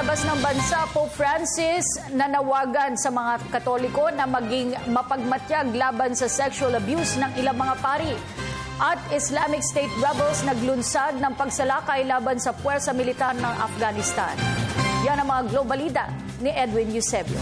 Palabas ng bansa, Pope Francis nanawagan sa mga Katoliko na maging mapagmatyag laban sa sexual abuse ng ilang mga pari. At Islamic State rebels naglunsad ng pagsalakay laban sa puwersa militar ng Afghanistan. Yan ang mga globalida ni Edwin Eusebio.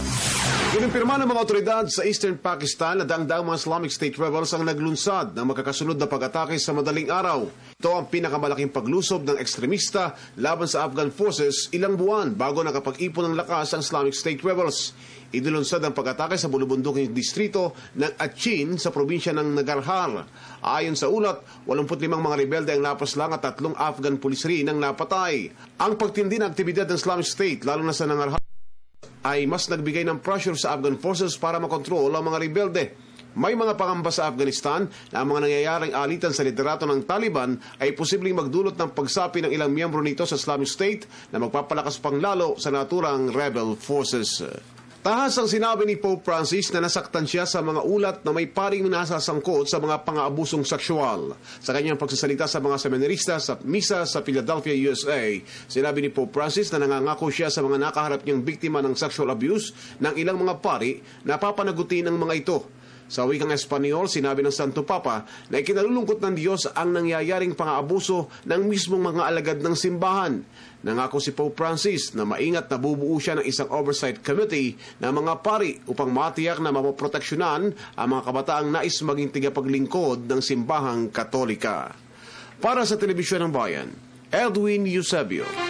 Kinumpirma ng mga otoridad sa Eastern Pakistan na daang mga Islamic State rebels ang naglunsad ng magkakasunod na pag-atake sa madaling araw. Ito ang pinakamalaking paglusob ng ekstremista laban sa Afghan forces ilang buwan bago nakapag-ipon ng lakas ang Islamic State rebels. Idulunsad ang pag-atake sa bulubunduking distrito ng Achin sa probinsya ng Nangarhar. Ayon sa ulat, 85 mga rebelde ang napaslang at 3 Afghan pulis rin ang napatay. Ang pagtindi ng aktibidad ng Islamic State, lalo na sa Nangarhar, ay mas nagbigay ng pressure sa Afghan forces para makontrol ang mga rebelde. May mga pangamba sa Afghanistan na ang mga nangyayaring alitan sa liderato ng Taliban ay posibleng magdulot ng pagsapi ng ilang miyembro nito sa Islamic State na magpapalakas pang lalo sa naturang rebel forces. Tahas ang sinabi ni Pope Francis na nasaktan siya sa mga ulat na may paring nasasangkot sa mga pang-aabusong seksual. Sa kanyang pagsasalita sa mga seminarista sa misa sa Philadelphia, USA, sinabi ni Pope Francis na nangangako siya sa mga nakaharap niyang biktima ng sexual abuse ng ilang mga pari na papanagutin ang mga ito. Sa wikang Espanyol, sinabi ng Santo Papa na ikinalulungkot ng Diyos ang nangyayaring pang-aabuso ng mismong mga alagad ng simbahan. Nangako si Pope Francis na maingat na bubuo siya ng isang oversight committee ng mga pari upang matiyak na mapoproteksyonan ang mga kabataang nais maging tigapaglingkod ng simbahang Katolika. Para sa Telebisyon ng Bayan, Edwin Eusebio.